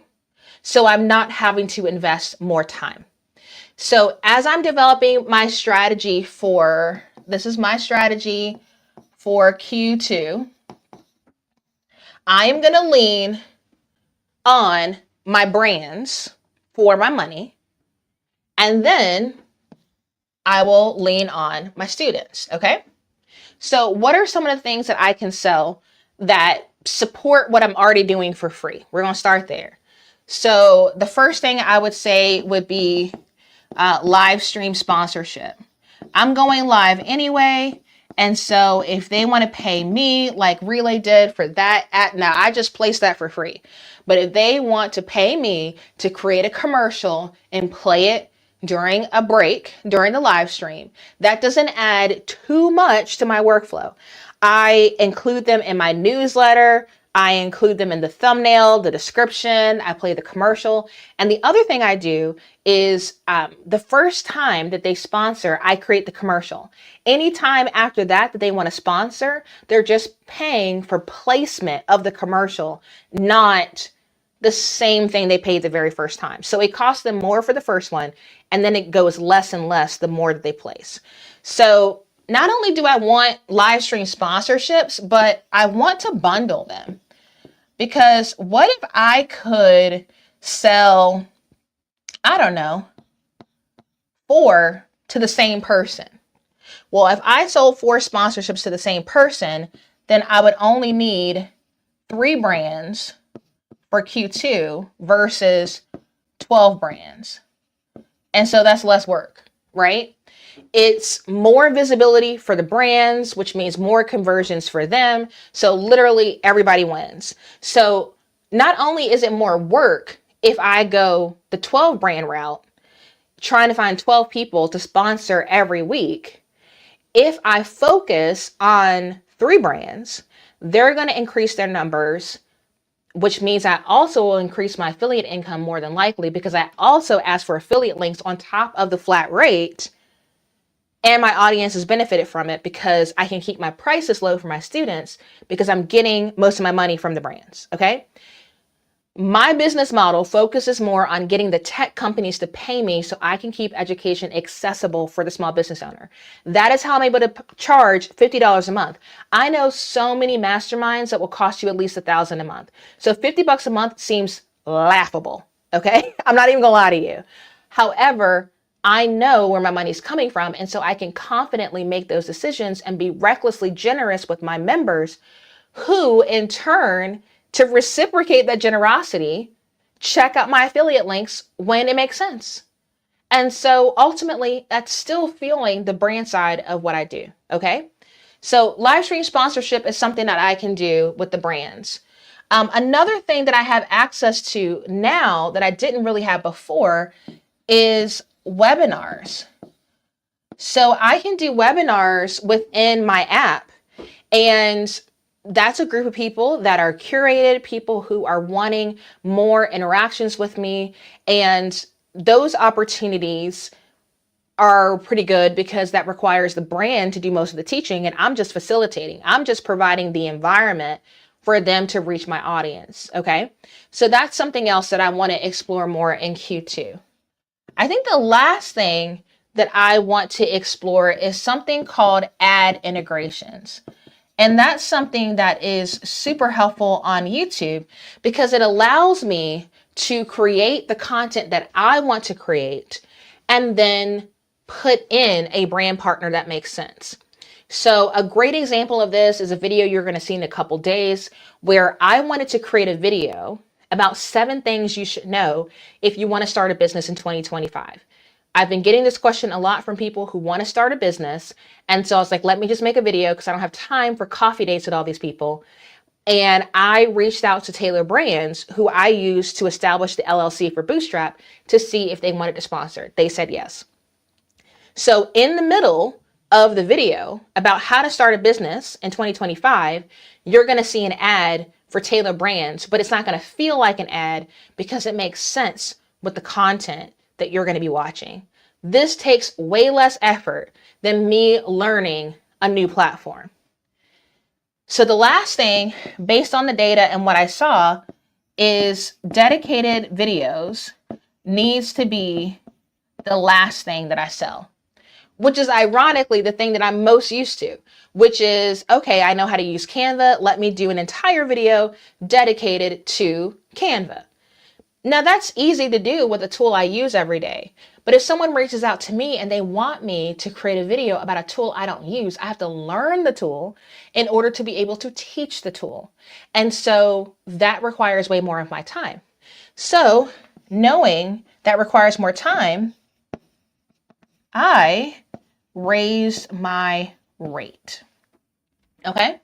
so I'm not having to invest more time. So as I'm developing my strategy this is my strategy for Q2, I am going to lean on my brands for my money, and then I will lean on my students. Okay. So what are some of the things that I can sell that support what I'm already doing for free? We're going to start there. So the first thing I would say would be live stream sponsorship. I'm going live anyway. And so if they want to pay me like Relay did for that, now I just placed that for free. But if they want to pay me to create a commercial and play it during a break, during the live stream, that doesn't add too much to my workflow. I include them in my newsletter. I include them in the thumbnail, the description, I play the commercial. And the other thing I do is the first time that they sponsor, I create the commercial. Anytime after that they want to sponsor, they're just paying for placement of the commercial, not the same thing they paid the very first time. So it costs them more for the first one, and then it goes less and less the more that they place. So not only do I want live stream sponsorships, but I want to bundle them. Because what if I could sell, I don't know, 4 to the same person? Well, if I sold 4 sponsorships to the same person, then I would only need 3 brands for Q2 versus 12 brands. And so that's less work, right? It's more visibility for the brands, which means more conversions for them. So literally everybody wins. So not only is it more work if I go the 12 brand route, trying to find 12 people to sponsor every week, if I focus on 3 brands, they're going to increase their numbers, which means I also will increase my affiliate income more than likely, because I also ask for affiliate links on top of the flat rate. And my audience has benefited from it because I can keep my prices low for my students because I'm getting most of my money from the brands, okay? My business model focuses more on getting the tech companies to pay me so I can keep education accessible for the small business owner. That is how I'm able to charge $50 a month. I know so many masterminds that will cost you at least $1,000 a month. So $50 a month seems laughable, okay? I'm not even gonna lie to you. However, I know where my money's coming from, and so I can confidently make those decisions and be recklessly generous with my members, who in turn, to reciprocate that generosity, check out my affiliate links when it makes sense. And so ultimately, that's still fueling the brand side of what I do, okay? So live stream sponsorship is something that I can do with the brands. Another thing that I have access to now that I didn't really have before is webinars. So I can do webinars within my app, and that's a group of people that are curated, people who are wanting more interactions with me. And those opportunities are pretty good because that requires the brand to do most of the teaching, and I'm just facilitating. I'm just providing the environment for them to reach my audience, okay? So that's something else that I want to explore more in Q2. I think the last thing that I want to explore is something called ad integrations. And that's something that is super helpful on YouTube because it allows me to create the content that I want to create and then put in a brand partner that makes sense. So a great example of this is a video you're going to see in a couple days where I wanted to create a video about 7 things you should know if you want to start a business in 2025. I've been getting this question a lot from people who want to start a business. And so I was like, let me just make a video because I don't have time for coffee dates with all these people. And I reached out to Taylor Brands, who I used to establish the LLC for Bootstrap, to see if they wanted to sponsor. They said yes. So in the middle of the video about how to start a business in 2025, you're going to see an ad for Taylor Brands, but it's not going to feel like an ad because it makes sense with the content that you're going to be watching. This takes way less effort than me learning a new platform. So the last thing, based on the data and what I saw, is dedicated videos needs to be the last thing that I sell, which is ironically the thing that I'm most used to, which is, okay, I know how to use Canva. Let me do an entire video dedicated to Canva. Now that's easy to do with a tool I use every day. But if someone reaches out to me and they want me to create a video about a tool I don't use, I have to learn the tool in order to be able to teach the tool. And so that requires way more of my time. So knowing that requires more time, I raised my rate. Okay.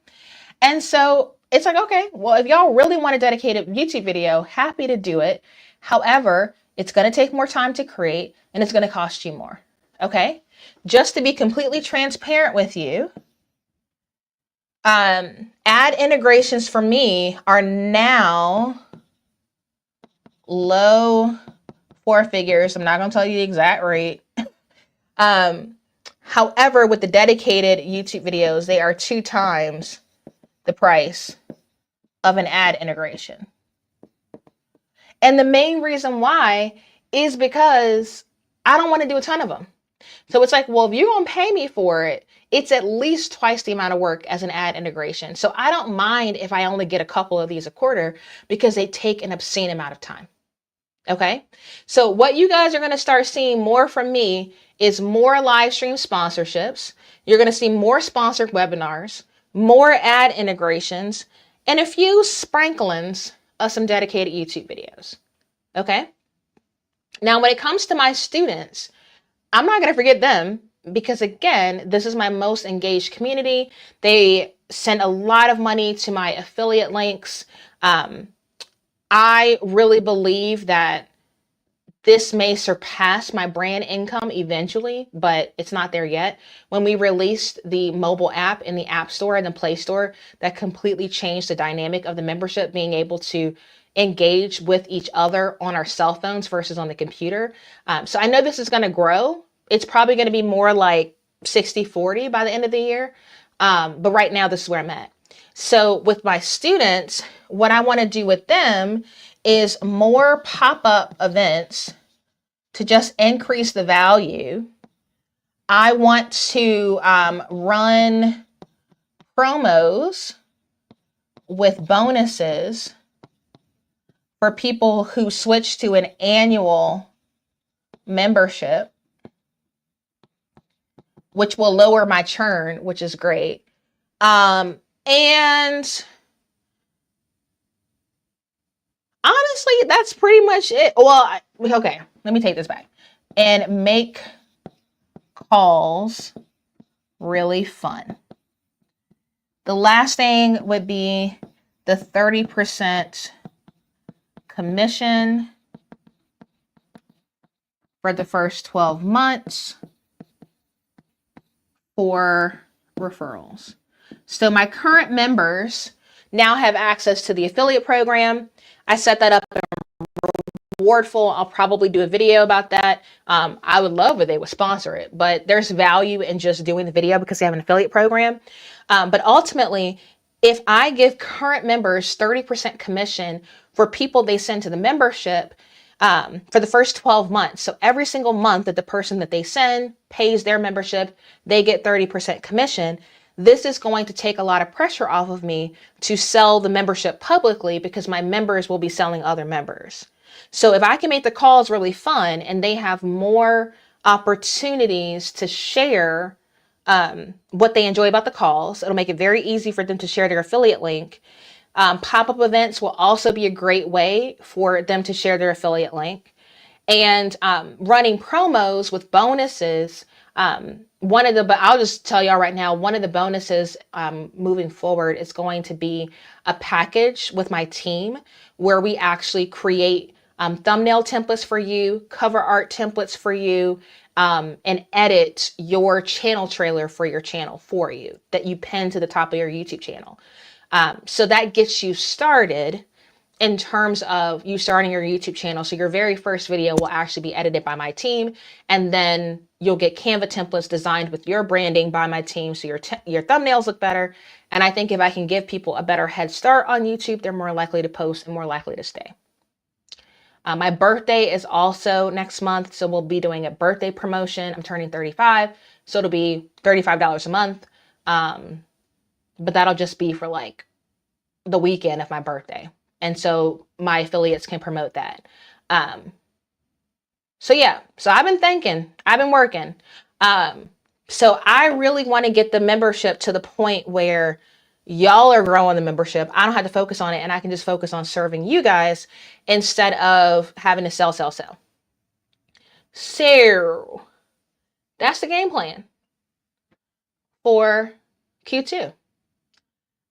And so it's like, okay, well, if y'all really want a dedicated YouTube video, happy to do it. However, it's going to take more time to create and it's going to cost you more. Okay. Just to be completely transparent with you, ad integrations for me are now low four figures. I'm not going to tell you the exact rate. However, with the dedicated YouTube videos, they are 2 times the price of an ad integration. And the main reason why is because I don't want to do a ton of them. So it's like, well, if you're going to pay me for it, it's at least twice the amount of work as an ad integration. So I don't mind if I only get a couple of these a quarter because they take an obscene amount of time. Okay. So what you guys are going to start seeing more from me is more live stream sponsorships. You're going to see more sponsored webinars, more ad integrations, and a few sprinklings of some dedicated YouTube videos. Okay. Now, when it comes to my students, I'm not going to forget them because, again, this is my most engaged community. They send a lot of money to my affiliate links. I really believe that this may surpass my brand income eventually, but it's not there yet. When we released the mobile app in the App Store and the Play Store, that completely changed the dynamic of the membership, being able to engage with each other on our cell phones versus on the computer. So I know this is going to grow. It's probably going to be more like 60-40 by the end of the year. But right now, this is where I'm at. So with my students, what I want to do with them is more pop-up events to just increase the value. I want to run promos with bonuses for people who switch to an annual membership, which will lower my churn, which is great. And honestly, that's pretty much it. Well, okay, let me take this back. And make calls really fun. The last thing would be the 30% commission for the first 12 months for referrals. So my current members now have access to the affiliate program. I set that up in Rewardful. I'll probably do a video about that. I would love if they would sponsor it, but there's value in just doing the video because they have an affiliate program. But ultimately, if I give current members 30% commission for people they send to the membership for the first 12 months, so every single month that the person that they send pays their membership, they get 30% commission. This is going to take a lot of pressure off of me to sell the membership publicly because my members will be selling other members. So if I can make the calls really fun and they have more opportunities to share what they enjoy about the calls, it'll make it very easy for them to share their affiliate link. Pop-up events will also be a great way for them to share their affiliate link. And running promos with bonuses, but I'll just tell y'all right now, one of the bonuses moving forward is going to be a package with my team where we actually create thumbnail templates for you, cover art templates for you, and edit your channel trailer for your channel for you that you pin to the top of your YouTube channel. So that gets you started in terms of you starting your YouTube channel. So your very first video will actually be edited by my team, and then you'll get Canva templates designed with your branding by my team. So your thumbnails look better. And I think if I can give people a better head start on YouTube, they're more likely to post and more likely to stay. My birthday is also next month, so we'll be doing a birthday promotion. I'm turning 35, so it'll be $35 a month. But that'll just be for like the weekend of my birthday. And so my affiliates can promote that. So yeah, so I've been thinking, I've been working. So I really want to get the membership to the point where Y'all are growing the membership. I don't have to focus on it, and I can just focus on serving you guys instead of having to sell. So that's the game plan for Q2.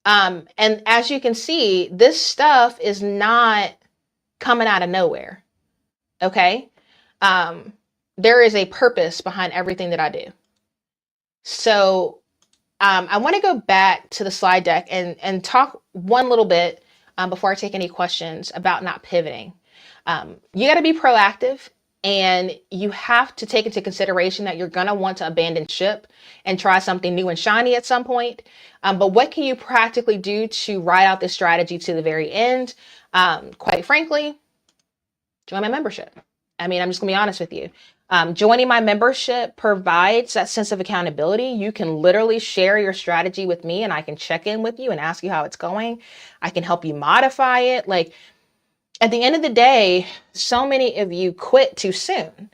And as you can see, this stuff is not coming out of nowhere. Okay. There is a purpose behind everything that I do. So I want to go back to the slide deck and talk one little bit before I take any questions about not pivoting. You got to be proactive, and you have to take into consideration that you're going to want to abandon ship and try something new and shiny at some point. But what can you practically do to ride out this strategy to the very end? Quite frankly, join my membership. I mean, I'm just gonna be honest with you. Joining my membership provides that sense of accountability. You can literally share your strategy with me, and I can check in with you and ask you how it's going. I can help you modify it. Like, at the end of the day, so many of you quit too soon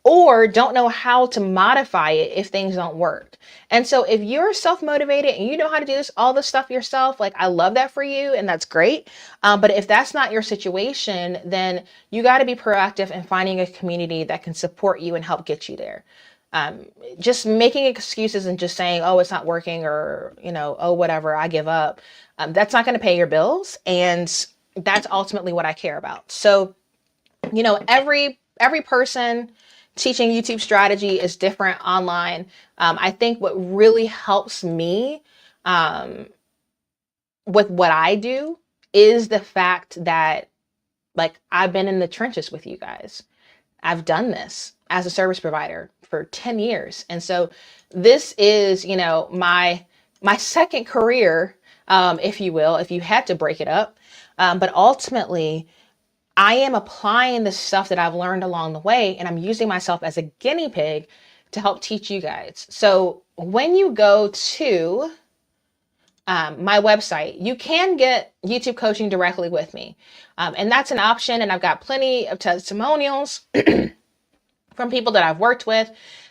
or don't know how to modify it if things don't work. And so if you're self-motivated and you know how to do this, all this stuff yourself, like, I love that for you, and that's great. But if that's not your situation, then you got to be proactive in finding a community that can support you and help get you there. Just making excuses and just saying, oh, it's not working, or, oh, whatever, I give up. That's not going to pay your bills. And that's ultimately what I care about. So, every person teaching YouTube strategy is different online. I think what really helps me with what I do is the fact that, like, I've been in the trenches with you guys. I've done this as a service provider for 10 years. And so this is, my second career, if you will, if you had to break it up. But ultimately, I am applying the stuff that I've learned along the way, and I'm using myself as a guinea pig to help teach you guys. So when you go to my website, you can get YouTube coaching directly with me. And that's an option. And I've got plenty of testimonials from people that I've worked with.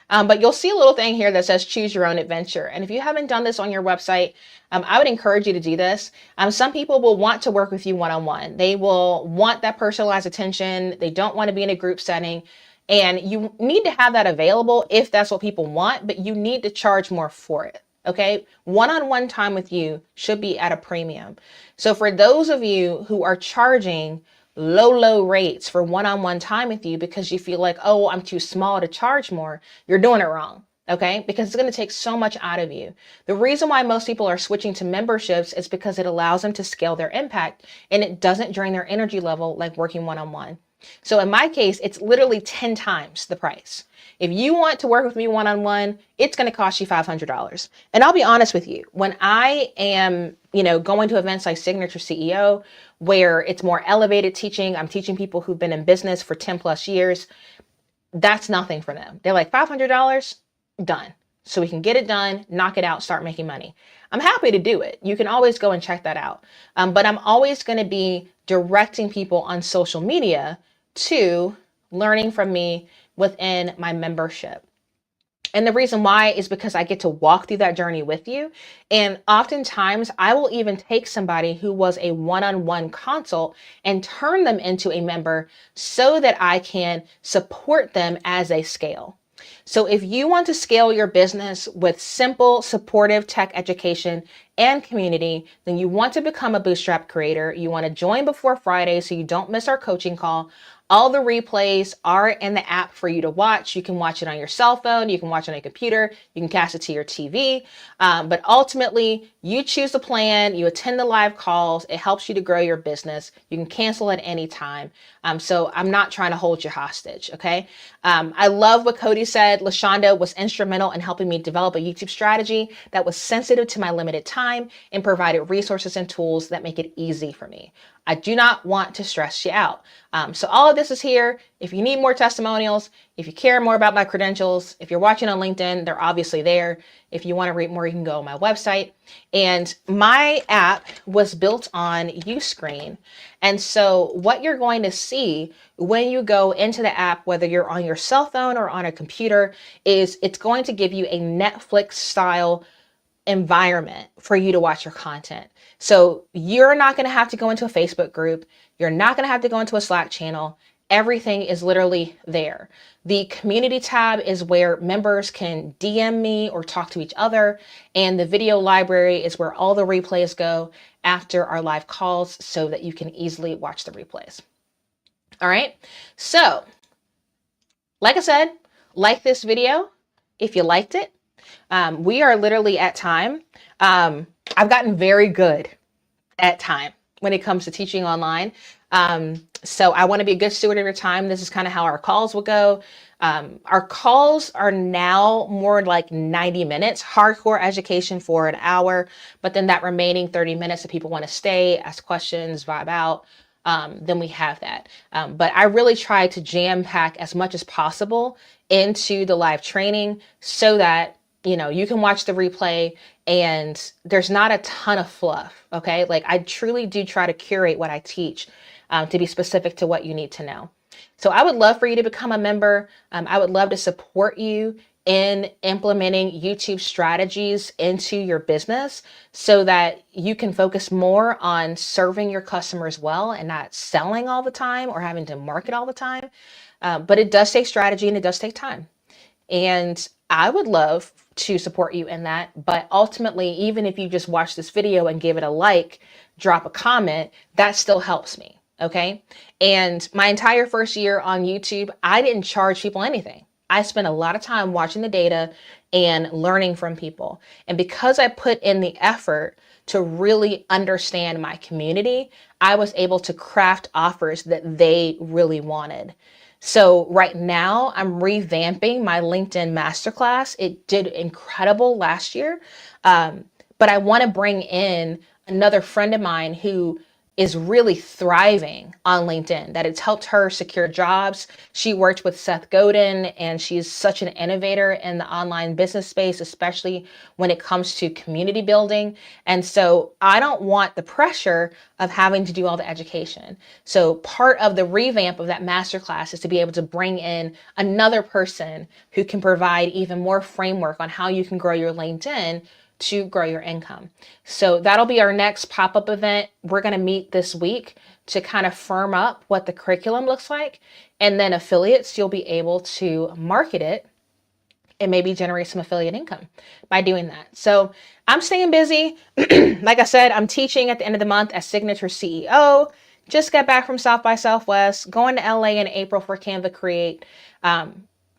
But you'll see a little thing here that says choose your own adventure. And if you haven't done this on your website, I would encourage you to do this. Some people will want to work with you one-on-one. They will want that personalized attention. They don't want to be in a group setting. And you need to have that available if that's what people want, but you need to charge more for it. Okay. One-on-one time with you should be at a premium. So for those of you who are charging low rates for one-on-one time with you because you feel like, oh, I'm too small to charge more, you're doing it wrong. Okay, because it's going to take so much out of you. The reason why most people are switching to memberships is because it allows them to scale their impact, and it doesn't drain their energy level like working one-on-one. So in my case, it's literally 10 times the price. If you want to work with me one-on-one, it's going to cost you $500. And I'll be honest with you, when I am, going to events like Signature CEO, where it's more elevated teaching, I'm teaching people who've been in business for 10 plus years, that's nothing for them. They're like, $500, done. So we can get it done, knock it out, start making money. I'm happy to do it. You can always go and check that out. But I'm always going to be directing people on social media to learning from me within my membership. And the reason why is because I get to walk through that journey with you. And oftentimes I will even take somebody who was a one-on-one consult and turn them into a member so that I can support them as they scale. So if you want to scale your business with simple, supportive tech education and community, then you want to become a Bootstrap creator. You want to join before Friday so you don't miss our coaching call. All the replays are in the app for you to watch. You can watch it on your cell phone. You can watch it on your computer. You can cast it to your TV. But ultimately, you choose the plan. You attend the live calls. It helps you to grow your business. You can cancel at any time. So I'm not trying to hold you hostage, okay? I love what Cody said. LaShonda was instrumental in helping me develop a YouTube strategy that was sensitive to my limited time and provided resources and tools that make it easy for me. I do not want to stress you out. So all of this is here. If you need more testimonials, if you care more about my credentials, if you're watching on LinkedIn, they're obviously there. If you want to read more, you can go on my website. And my app was built on Uscreen. And so what you're going to see when you go into the app, whether you're on your cell phone or on a computer, is it's going to give you a Netflix style environment for you to watch your content. So you're not going to have to go into a Facebook group. You're not going to have to go into a Slack channel. Everything is literally there. The community tab is where members can DM me or talk to each other. And the video library is where all the replays go after our live calls so that you can easily watch the replays. All right. So like I said, like this video if you liked it. We are literally at time. I've gotten very good at time when it comes to teaching online. So I want to be a good steward of your time. This is kind of how our calls will go. Our calls are now more like 90 minutes, hardcore education for an hour, but then that remaining 30 minutes if people want to stay, ask questions, vibe out, then we have that. But I really try to jam pack as much as possible into the live training so that you can watch the replay and there's not a ton of fluff. Okay. Like I truly do try to curate what I teach to be specific to what you need to know. So I would love for you to become a member. I would love to support you in implementing YouTube strategies into your business so that you can focus more on serving your customers well and not selling all the time or having to market all the time. But it does take strategy and it does take time. And I would love to support you in that. But ultimately, even if you just watch this video and give it a like, drop a comment, that still helps me. Okay. And my entire first year on YouTube, I didn't charge people anything. I spent a lot of time watching the data and learning from people. And because I put in the effort to really understand my community, I was able to craft offers that they really wanted. So right now I'm revamping my LinkedIn masterclass. It did incredible last year. But I want to bring in another friend of mine who is really thriving on LinkedIn, that it's helped her secure jobs. She worked with Seth Godin and she's such an innovator in the online business space, especially when it comes to community building. And so I don't want the pressure of having to do all the education. So part of the revamp of that masterclass is to be able to bring in another person who can provide even more framework on how you can grow your LinkedIn to grow your income. So that'll be our next pop-up event. We're going to meet this week to kind of firm up what the curriculum looks like. And then affiliates, you'll be able to market it and maybe generate some affiliate income by doing that. So I'm staying busy. Like I said, I'm teaching at the end of the month as Signature CEO. Just got back from South by Southwest, going to LA in April for Canva Create.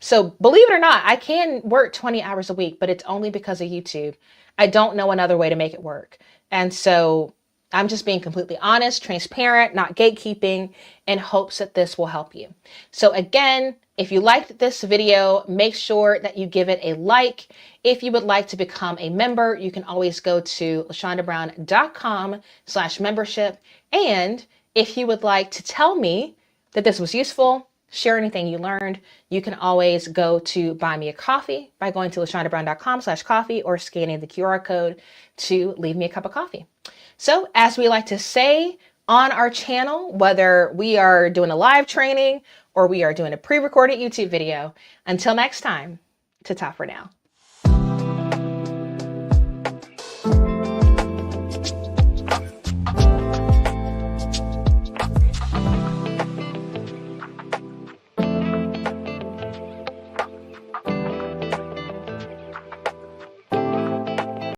So believe it or not, I can work 20 hours a week, but it's only because of YouTube. I don't know another way to make it work. And so I'm just being completely honest, transparent, not gatekeeping, in hopes that this will help you. So again, if you liked this video, make sure that you give it a like. If you would like to become a member, you can always go to lashondabrown.com/membership. And if you would like to tell me that this was useful, share anything you learned, you can always go to buy me a coffee by going to lashondabrown.com/coffee or scanning the QR code to leave me a cup of coffee. So as we like to say on our channel, whether we are doing a live training or we are doing a pre-recorded YouTube video, until next time, ta-ta for now.